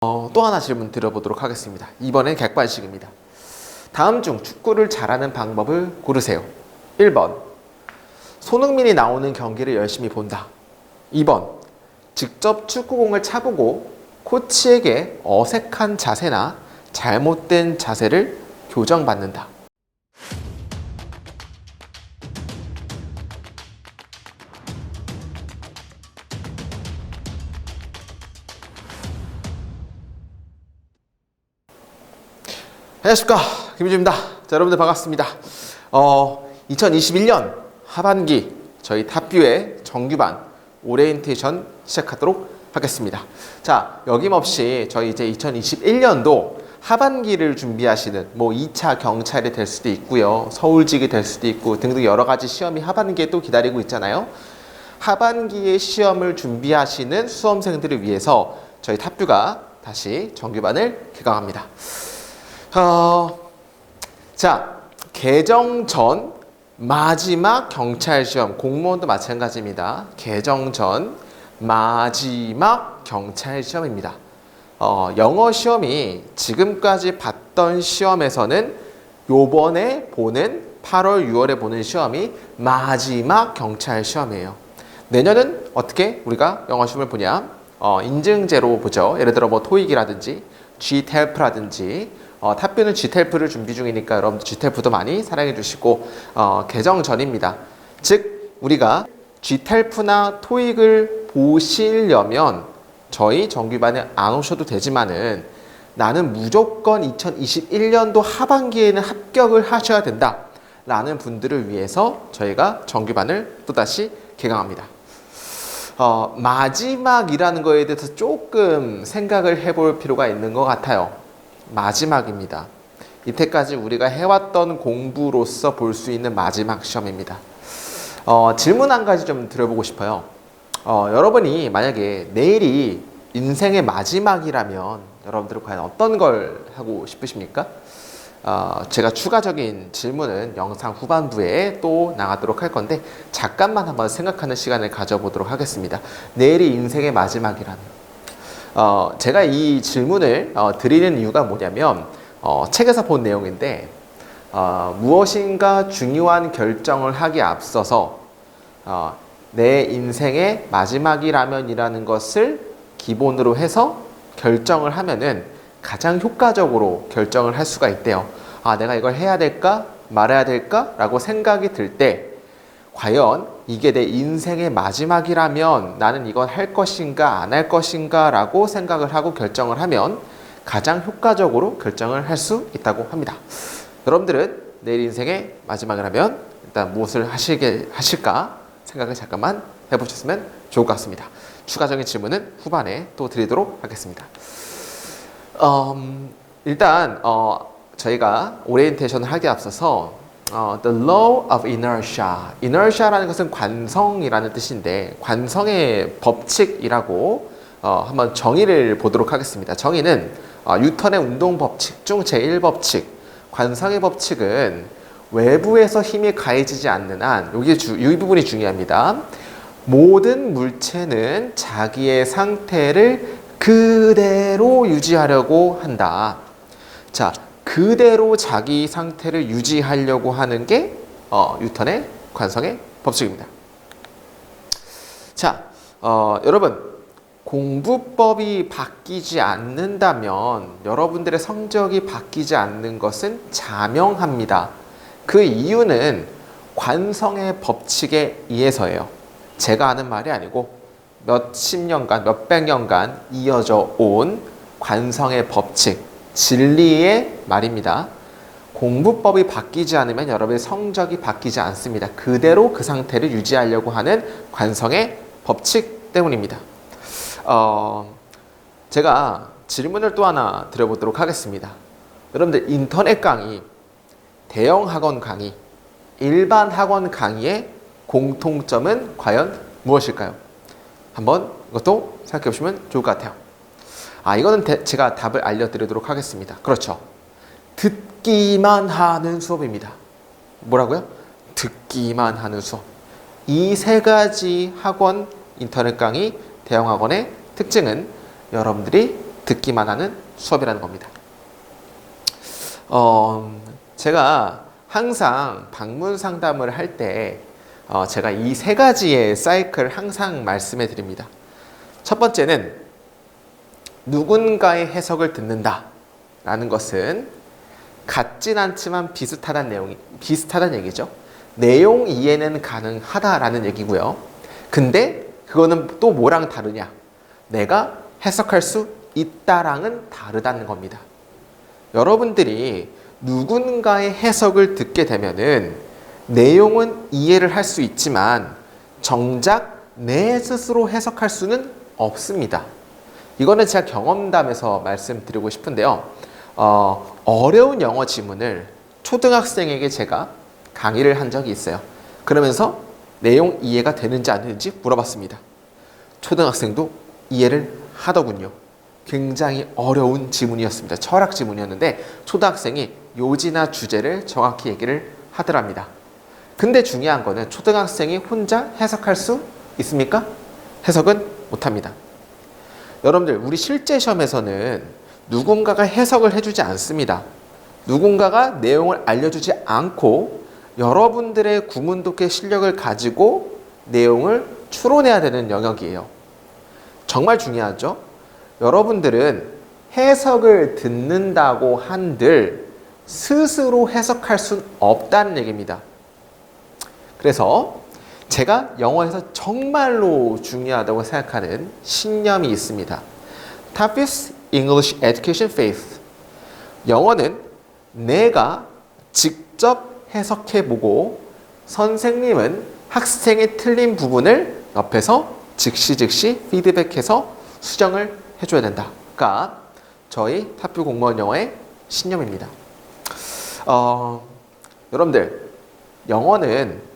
또 하나 질문 드려보도록 하겠습니다. 이번엔 객관식입니다. 다음 중 축구를 잘하는 방법을 고르세요. 1번, 손흥민이 나오는 경기를 열심히 본다. 2번, 직접 축구공을 차보고 코치에게 어색한 자세나 잘못된 자세를 교정받는다. 안녕하십니까, 김유주입니다. 자, 여러분들 반갑습니다. 2021년 하반기 저희 탑뷰의 정규반 오리엔테이션 시작하도록 하겠습니다. 자, 여김없이 저희 이제 2021년도 하반기를 준비하시는 2차 경찰이 될 수도 있고요, 서울직이 될 수도 있고 등등 여러 가지 시험이 하반기에 또 기다리고 있잖아요. 하반기에 시험을 준비하시는 수험생들을 위해서 저희 탑뷰가 다시 정규반을 개강합니다. 자, 개정 전 마지막 경찰 시험, 공무원도 마찬가지입니다. 개정 전 마지막 경찰 시험입니다. 영어 시험이 지금까지 봤던 시험에서는 요번에 보는 8월, 6월에 보는 시험이 마지막 경찰 시험이에요. 내년은 어떻게 우리가 영어 시험을 보냐? 인증제로 보죠. 예를 들어 토익이라든지 GTELF라든지 탑뷰는 GTELF를 준비 중이니까 여러분들 GTELF도 많이 사랑해 주시고, 개정 전입니다. 즉 우리가 GTELF나 토익을 보시려면 저희 정규반에 안 오셔도 되지만은 나는 무조건 2021년도 하반기에는 합격을 하셔야 된다 라는 분들을 위해서 저희가 정규반을 또다시 개강합니다. 마지막이라는 거에 대해서 조금 생각을 해볼 필요가 있는 것 같아요. 마지막입니다. 이때까지 우리가 해왔던 공부로서 볼 수 있는 마지막 시험입니다. 질문 한 가지 좀 드려보고 싶어요. 여러분이 만약에 내일이 인생의 마지막이라면 여러분들은 과연 어떤 걸 하고 싶으십니까? 제가 추가적인 질문은 영상 후반부에 또 나가도록 할 건데 잠깐만 한번 생각하는 시간을 가져보도록 하겠습니다. 내일이 인생의 마지막이라면 제가 이 질문을 드리는 이유가 뭐냐면 책에서 본 내용인데 무엇인가 중요한 결정을 하기에 앞서서 내 인생의 마지막이라면이라는 것을 기본으로 해서 결정을 하면은 가장 효과적으로 결정을 할 수가 있대요. 내가 이걸 해야 될까 말아야 될까 라고 생각이 들 때 과연 이게 내 인생의 마지막이라면 나는 이걸 할 것인가 안 할 것인가 라고 생각을 하고 결정을 하면 가장 효과적으로 결정을 할 수 있다고 합니다. 여러분들은 내일 인생의 마지막이라면 일단 무엇을 하실까 생각을 잠깐만 해보셨으면 좋을 것 같습니다. 추가적인 질문은 후반에 또 드리도록 하겠습니다. 일단 저희가 오리엔테이션을 하기에 앞서서 The law of inertia. inertia라는 것은 관성이라는 뜻인데 관성의 법칙이라고 한번 정의를 보도록 하겠습니다. 정의는 뉴턴의 운동 법칙 중 제1법칙, 관성의 법칙은 외부에서 힘이 가해지지 않는 한, 이 부분이 중요합니다. 모든 물체는 자기의 상태를 그대로 유지하려고 한다. 자, 그대로 자기 상태를 유지하려고 하는 게 뉴턴의 관성의 법칙입니다. 자, 여러분, 공부법이 바뀌지 않는다면 여러분들의 성적이 바뀌지 않는 것은 자명합니다. 그 이유는 관성의 법칙에 의해서예요. 제가 하는 말이 아니고 몇십 년간, 몇백 년간 이어져 온 관성의 법칙, 진리의 말입니다. 공부법이 바뀌지 않으면 여러분의 성적이 바뀌지 않습니다. 그대로 그 상태를 유지하려고 하는 관성의 법칙 때문입니다. 제가 질문을 또 하나 드려보도록 하겠습니다. 여러분들 인터넷 강의, 대형 학원 강의, 일반 학원 강의의 공통점은 과연 무엇일까요? 한번 이것도 생각해 보시면 좋을 것 같아요. 이거는 제가 답을 알려드리도록 하겠습니다. 그렇죠. 듣기만 하는 수업입니다. 뭐라고요? 듣기만 하는 수업. 이 세 가지 학원, 인터넷 강의, 대형 학원의 특징은 여러분들이 듣기만 하는 수업이라는 겁니다. 제가 항상 방문 상담을 할 때 제가 이 세 가지의 사이클을 항상 말씀해 드립니다. 첫 번째는 누군가의 해석을 듣는다 라는 것은 같진 않지만 비슷하다는 얘기죠. 내용 이해는 가능하다라는 얘기고요. 근데 그거는 또 뭐랑 다르냐? 내가 해석할 수 있다랑은 다르다는 겁니다. 여러분들이 누군가의 해석을 듣게 되면은 내용은 이해를 할 수 있지만 정작 내 스스로 해석할 수는 없습니다. 이거는 제가 경험담에서 말씀드리고 싶은데요. 어려운 영어 지문을 초등학생에게 제가 강의를 한 적이 있어요. 그러면서 내용 이해가 되는지 안 되는지 물어봤습니다. 초등학생도 이해를 하더군요. 굉장히 어려운 지문이었습니다. 철학 지문이었는데 초등학생이 요지나 주제를 정확히 얘기를 하더랍니다. 근데 중요한 거는 초등학생이 혼자 해석할 수 있습니까? 해석은 못합니다. 여러분들, 우리 실제 시험에서는 누군가가 해석을 해주지 않습니다. 누군가가 내용을 알려주지 않고 여러분들의 구문독해 실력을 가지고 내용을 추론해야 되는 영역이에요. 정말 중요하죠? 여러분들은 해석을 듣는다고 한들 스스로 해석할 수는 없다는 얘기입니다. 그래서 제가 영어에서 정말로 중요하다고 생각하는 신념이 있습니다. TAFE's English Education Faith. 영어는 내가 직접 해석해보고 선생님은 학생의 틀린 부분을 옆에서 즉시 피드백해서 수정을 해줘야 된다가 저희 타프 공무원 영어의 신념입니다. 여러분들, 영어는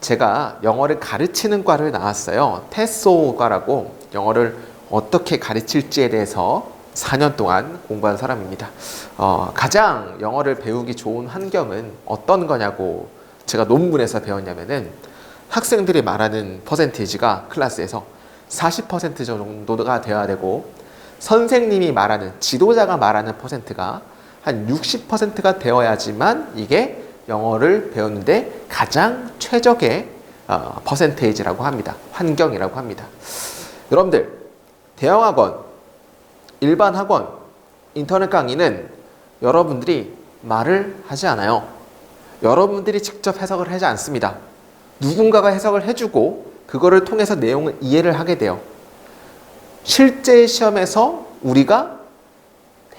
제가 영어를 가르치는 과를 나왔어요. 테소과라고 영어를 어떻게 가르칠지에 대해서 4년 동안 공부한 사람입니다. 가장 영어를 배우기 좋은 환경은 어떤 거냐고 제가 논문에서 배웠냐면은 학생들이 말하는 퍼센테이지가 클래스에서 40% 정도가 되어야 되고 선생님이 말하는, 지도자가 말하는 퍼센트가 한 60%가 되어야지만 이게 영어를 배우는데 가장 최적의 퍼센테이지라고 합니다. 환경이라고 합니다. 여러분들, 대형학원, 일반 학원, 인터넷 강의는 여러분들이 말을 하지 않아요. 여러분들이 직접 해석을 하지 않습니다. 누군가가 해석을 해주고 그거를 통해서 내용을 이해를 하게 돼요. 실제 시험에서 우리가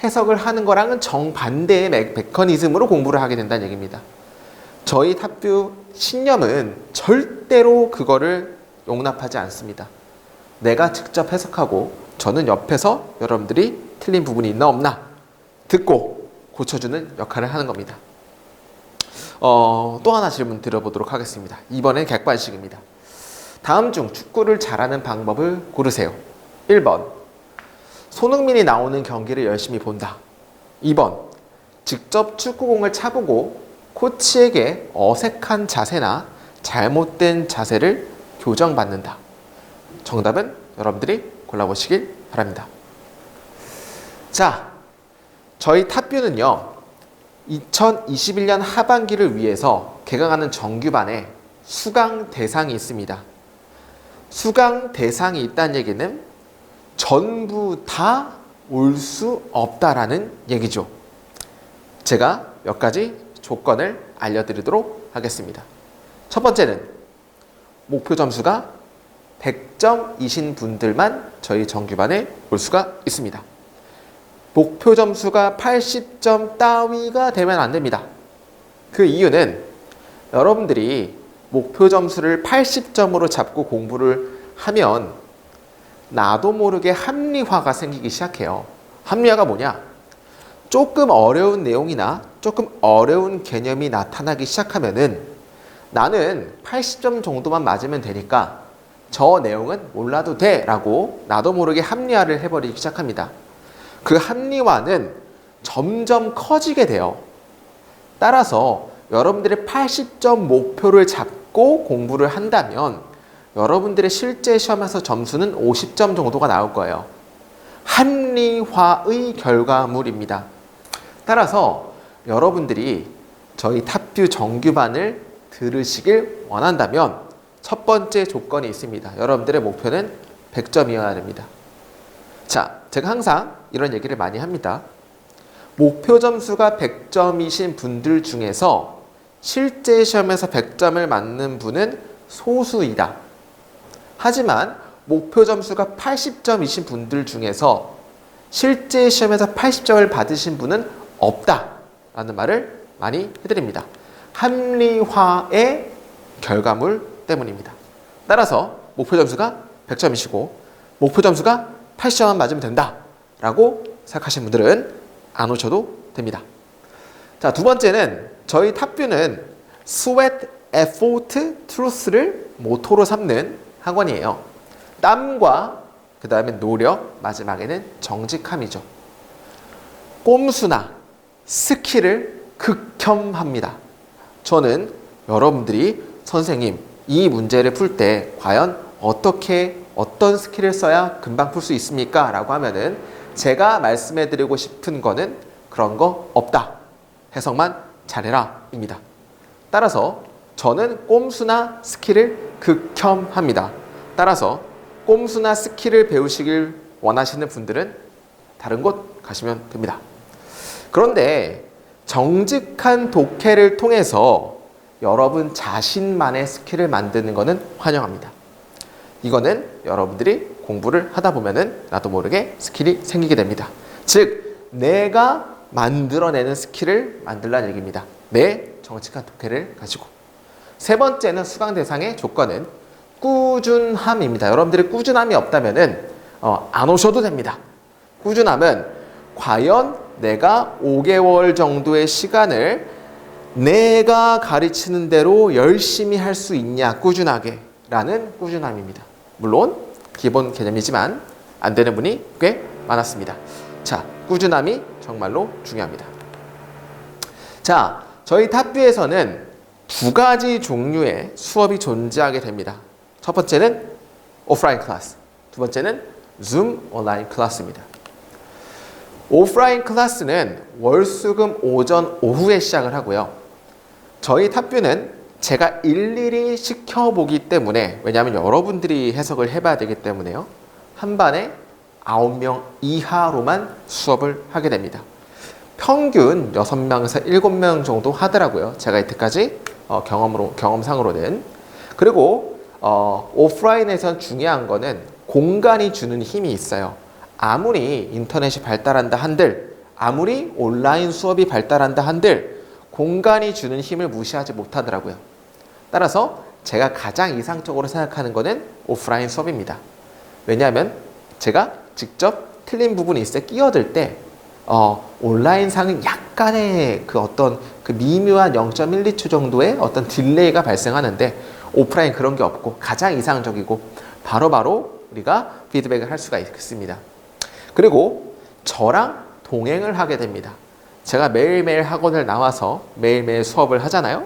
해석을 하는 거랑은 정반대의 메커니즘으로 공부를 하게 된다는 얘기입니다. 저희 탑뷰 신념은 절대로 그거를 용납하지 않습니다. 내가 직접 해석하고 저는 옆에서 여러분들이 틀린 부분이 있나 없나 듣고 고쳐주는 역할을 하는 겁니다. 또 하나 질문 드려보도록 하겠습니다. 이번엔 객관식입니다. 다음 중 축구를 잘하는 방법을 고르세요. 1번, 손흥민이 나오는 경기를 열심히 본다. 2번, 직접 축구공을 차보고 코치에게 어색한 자세나 잘못된 자세를 교정받는다. 정답은 여러분들이 골라보시길 바랍니다. 자, 저희 탑뷰는요 2021년 하반기를 위해서 개강하는 정규반에 수강 대상이 있습니다. 수강 대상이 있다는 얘기는 전부 다 올 수 없다라는 얘기죠. 제가 몇 가지 조건을 알려드리도록 하겠습니다. 첫 번째는 목표 점수가 100점이신 분들만 저희 정규반에 올 수가 있습니다. 목표 점수가 80점 따위가 되면 안 됩니다. 그 이유는 여러분들이 목표 점수를 80점으로 잡고 공부를 하면 나도 모르게 합리화가 생기기 시작해요. 합리화가 뭐냐? 조금 어려운 내용이나 조금 어려운 개념이 나타나기 시작하면은 나는 80점 정도만 맞으면 되니까 저 내용은 몰라도 돼 라고 나도 모르게 합리화를 해버리기 시작합니다. 그 합리화는 점점 커지게 돼요. 따라서 여러분들의 80점 목표를 잡고 공부를 한다면 여러분들의 실제 시험에서 점수는 50점 정도가 나올 거예요. 합리화의 결과물입니다. 따라서 여러분들이 저희 탑뷰 정규반을 들으시길 원한다면 첫 번째 조건이 있습니다. 여러분들의 목표는 100점이어야 됩니다. 자, 제가 항상 이런 얘기를 많이 합니다. 목표 점수가 100점이신 분들 중에서 실제 시험에서 100점을 맞는 분은 소수이다. 하지만 목표 점수가 80점이신 분들 중에서 실제 시험에서 80점을 받으신 분은 없다 라는 말을 많이 해드립니다. 합리화의 결과물 때문입니다. 따라서 목표 점수가 100점이시고 목표 점수가 80점만 맞으면 된다 라고 생각하시는 분들은 안 오셔도 됩니다. 자, 두 번째는 저희 탑뷰는 Sweat, Effort, Truth를 모토로 삼는 학원이에요. 땀과 그 다음에 노력, 마지막에는 정직함이죠. 꼼수나 스킬을 극혐합니다. 저는 여러분들이 선생님 이 문제를 풀 때 과연 어떤 스킬을 써야 금방 풀 수 있습니까? 라고 하면은 제가 말씀해 드리고 싶은 거는 그런 거 없다. 해석만 잘해라 입니다. 따라서 저는 꼼수나 스킬을 극혐합니다. 따라서 꼼수나 스킬을 배우시길 원하시는 분들은 다른 곳 가시면 됩니다. 그런데 정직한 독해를 통해서 여러분 자신만의 스킬을 만드는 것은 환영합니다. 이거는 여러분들이 공부를 하다 보면은 나도 모르게 스킬이 생기게 됩니다. 즉, 내가 만들어내는 스킬을 만들라는 얘기입니다. 내 정직한 독해를 가지고. 세 번째는 수강 대상의 조건은 꾸준함입니다. 여러분들이 꾸준함이 없다면은 안 오셔도 됩니다. 꾸준함은 과연 내가 5개월 정도의 시간을 내가 가르치는 대로 열심히 할 수 있냐, 꾸준하게 라는 꾸준함입니다. 물론 기본 개념이지만 안 되는 분이 꽤 많았습니다. 자, 꾸준함이 정말로 중요합니다. 자, 저희 탑뷰에서는 두 가지 종류의 수업이 존재하게 됩니다. 첫 번째는 오프라인 클래스, 두 번째는 줌 온라인 클래스입니다. 오프라인 클래스는 월, 수, 금, 오전, 오후에 시작을 하고요. 저희 탑뷰는 제가 일일이 시켜보기 때문에, 왜냐하면 여러분들이 해석을 해봐야 되기 때문에요. 한 반에 9명 이하로만 수업을 하게 됩니다. 평균 6명에서 7명 정도 하더라고요. 제가 이때까지 경험상으로는. 그리고 오프라인에선 중요한 거는 공간이 주는 힘이 있어요. 아무리 인터넷이 발달한다 한들, 아무리 온라인 수업이 발달한다 한들 공간이 주는 힘을 무시하지 못하더라고요. 따라서 제가 가장 이상적으로 생각하는 거는 오프라인 수업입니다. 왜냐하면 제가 직접 틀린 부분이 있을 때 끼어들 때 온라인상은 약간의 그 미묘한 0.12초 정도의 어떤 딜레이가 발생하는데 오프라인 그런 게 없고 가장 이상적이고 바로바로 우리가 피드백을 할 수가 있습니다. 그리고 저랑 동행을 하게 됩니다. 제가 매일매일 학원을 나와서 매일매일 수업을 하잖아요.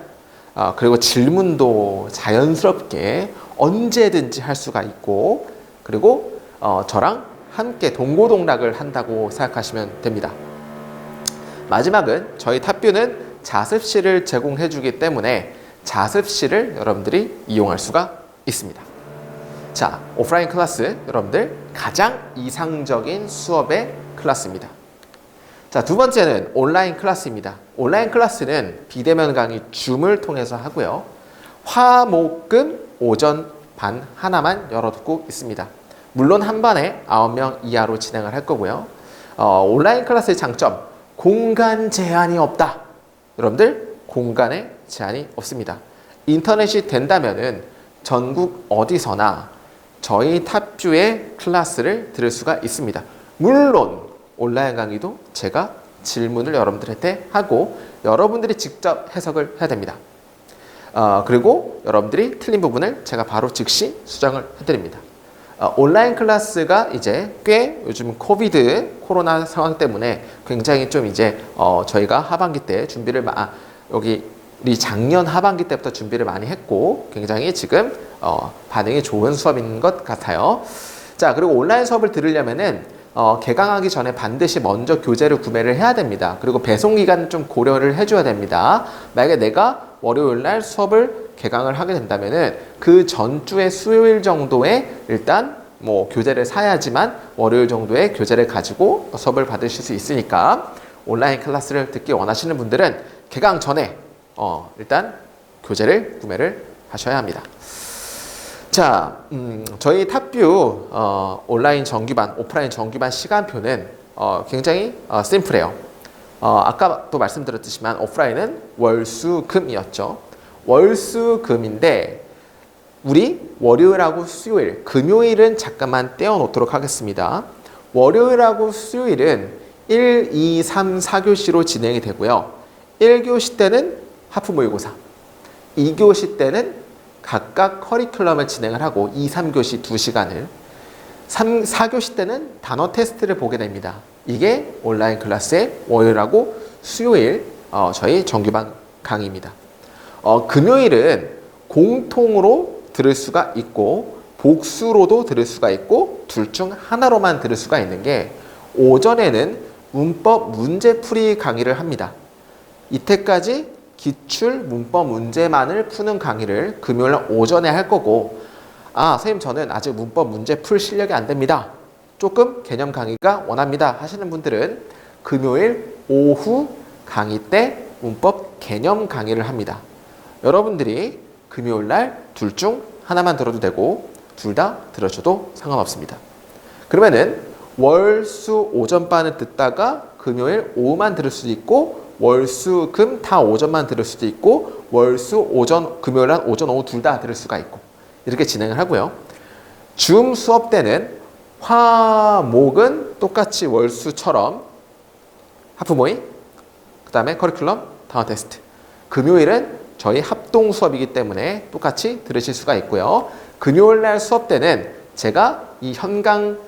그리고 질문도 자연스럽게 언제든지 할 수가 있고, 그리고 저랑 함께 동고동락을 한다고 생각하시면 됩니다. 마지막은 저희 탑뷰는 자습실을 제공해 주기 때문에 자습실을 여러분들이 이용할 수가 있습니다. 자, 오프라인 클래스 여러분들 가장 이상적인 수업의 클래스입니다. 자, 두 번째는 온라인 클래스입니다. 온라인 클래스는 비대면 강의 줌을 통해서 하고요. 화, 목, 금, 오전 반 하나만 열어두고 있습니다. 물론 한 반에 9명 이하로 진행을 할 거고요. 온라인 클래스의 장점, 공간 제한이 없다. 여러분들 공간에 제한이 없습니다. 인터넷이 된다면은 전국 어디서나 저희 탑뷰의 클래스를 들을 수가 있습니다. 물론 온라인 강의도 제가 질문을 여러분들한테 하고 여러분들이 직접 해석을 해야 됩니다. 그리고 여러분들이 틀린 부분을 제가 바로 즉시 수정을 해드립니다. 온라인 클래스가 이제 꽤 요즘 코로나 상황 때문에 굉장히 좀 이제 저희가 하반기 때 준비를 우리 작년 하반기 때부터 준비를 많이 했고 굉장히 지금 반응이 좋은 수업인 것 같아요. 자, 그리고 온라인 수업을 들으려면은 개강하기 전에 반드시 먼저 교재를 구매를 해야 됩니다. 그리고 배송 기간은 좀 고려를 해줘야 됩니다. 만약에 내가 월요일 날 수업을 개강을 하게 된다면은 그 전주의 수요일 정도에 일단 뭐 교재를 사야지만 월요일 정도의 교재를 가지고 수업을 받으실 수 있으니까 온라인 클래스를 듣기 원하시는 분들은 개강 전에 일단 교재를 구매를 하셔야 합니다. 자, 저희 탑뷰 온라인 정규반, 오프라인 정규반 시간표는 굉장히 심플해요. 아까도 말씀드렸지만 오프라인은 월수금이었죠. 월수금인데 우리 월요일하고 수요일, 금요일은 잠깐만 떼어놓도록 하겠습니다. 월요일하고 수요일은 1, 2, 3, 4교시로 진행이 되고요. 1교시 때는 하프 모의고사, 2교시 때는 각각 커리큘럼을 진행을 하고 2, 3교시 2시간을 4교시 때는 단어 테스트를 보게 됩니다. 이게 온라인 클래스의 월요일하고 수요일 저희 정규반 강의입니다. 금요일은 공통으로 들을 수가 있고 복수로도 들을 수가 있고 둘 중 하나로만 들을 수가 있는 게 오전에는 문법 문제풀이 강의를 합니다. 이때까지 기출 문법 문제만을 푸는 강의를 금요일 오전에 할 거고 선생님 저는 아직 문법 문제 풀 실력이 안 됩니다. 조금 개념 강의가 원합니다 하시는 분들은 금요일 오후 강의 때 문법 개념 강의를 합니다. 여러분들이 금요일 날 둘 중 하나만 들어도 되고 둘 다 들으셔도 상관없습니다. 그러면은 월수 오전반을 듣다가 금요일 오후만 들을 수도 있고 월수 금 다 오전만 들을 수도 있고 월수 오전 금요일 날 오전 오후 둘 다 들을 수가 있고 이렇게 진행을 하고요. 줌 수업 때는 화목은 똑같이 월수처럼 하프 모의, 그 다음에 커리큘럼, 단어 테스트. 금요일은 저희 합동 수업이기 때문에 똑같이 들으실 수가 있고요. 금요일 날 수업 때는 제가 이 현강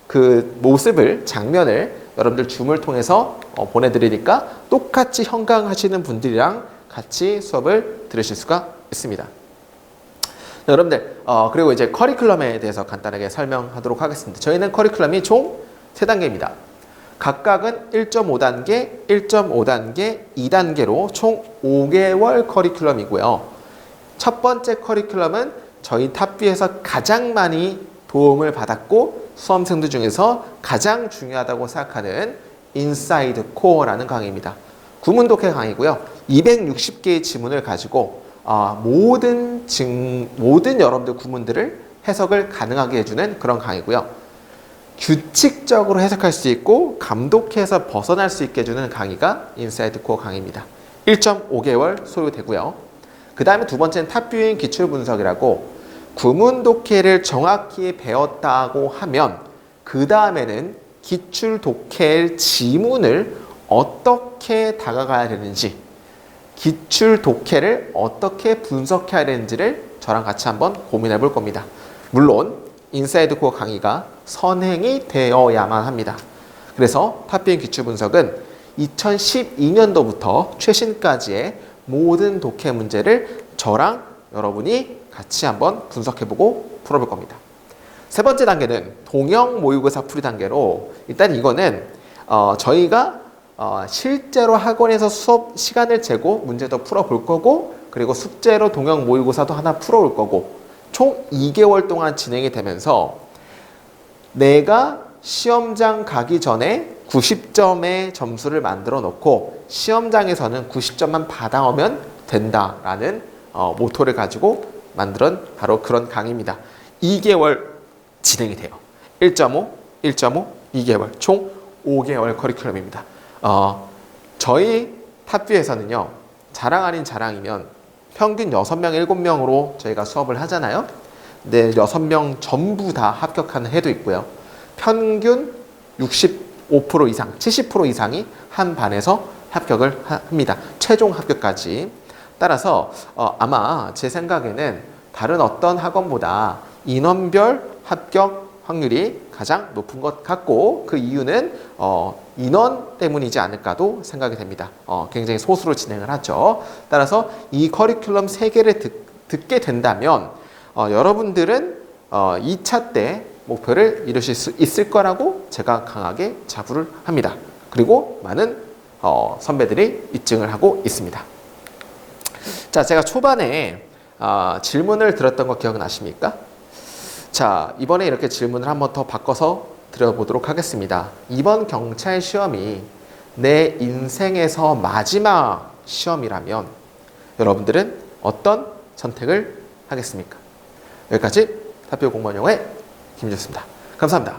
그 모습을, 장면을 여러분들 줌을 통해서 보내드리니까 똑같이 현강 하시는 분들이랑 같이 수업을 들으실 수가 있습니다. 여러분들, 그리고 이제 커리큘럼에 대해서 간단하게 설명하도록 하겠습니다. 저희는 커리큘럼이 총 3단계입니다. 각각은 1.5단계, 1.5단계, 2단계로 총 5개월 커리큘럼이고요. 첫 번째 커리큘럼은 저희 탑뷰에서 가장 많이 도움을 받았고 수험생들 중에서 가장 중요하다고 생각하는 인사이드 코어라는 강의입니다. 구문독해 강의고요. 260개의 지문을 가지고 모든 여러분들 구문들을 해석을 가능하게 해주는 그런 강의고요. 규칙적으로 해석할 수 있고 감독해서 벗어날 수 있게 해주는 강의가 인사이드 코어 강의입니다. 1.5개월 소요되고요. 그 다음에 두 번째는 탑뷰잉 기출분석이라고 구문 독해를 정확히 배웠다고 하면 그 다음에는 기출 독해 지문을 어떻게 다가가야 되는지 기출 독해를 어떻게 분석해야 되는지를 저랑 같이 한번 고민해 볼 겁니다. 물론 인사이드 코어 강의가 선행이 되어야만 합니다. 그래서 탑뷰잉 기출분석은 2012년도부터 최신까지의 모든 독해 문제를 저랑 여러분이 같이 한번 분석해보고 풀어볼 겁니다. 세 번째 단계는 동형 모의고사 풀이 단계로 일단 이거는 저희가 실제로 학원에서 수업 시간을 재고 문제도 풀어볼 거고 그리고 숙제로 동형 모의고사도 하나 풀어올 거고 총 2개월 동안 진행이 되면서 내가 시험장 가기 전에 90점의 점수를 만들어 놓고 시험장에서는 90점만 받아오면 된다라는 모토를 가지고 만든 바로 그런 강의입니다. 2개월 진행이 돼요. 1.5, 1.5, 2개월 총 5개월 커리큘럼입니다. 저희 탑뷰에서는요. 자랑 아닌 자랑이면 평균 6명, 7명으로 저희가 수업을 하잖아요. 근데 6명 전부 다 합격하는 해도 있고요. 평균 65% 이상, 70% 이상이 한 반에서 합격을 합니다. 최종 합격까지. 따라서 아마 제 생각에는 다른 어떤 학원보다 인원별 합격 확률이 가장 높은 것 같고 그 이유는 인원 때문이지 않을까도 생각이 됩니다. 굉장히 소수로 진행을 하죠. 따라서 이 커리큘럼 3개를 듣게 된다면 여러분들은 2차 때 목표를 이루실 수 있을 거라고 제가 강하게 자부를 합니다. 그리고 많은 선배들이 입증을 하고 있습니다. 자, 제가 초반에 질문을 드렸던 거 기억나십니까? 자, 이번에 이렇게 질문을 한번 더 바꿔서 드려보도록 하겠습니다. 이번 경찰 시험이 내 인생에서 마지막 시험이라면 여러분들은 어떤 선택을 하겠습니까? 여기까지 사표 공무원 영어의 김주였습니다. 감사합니다.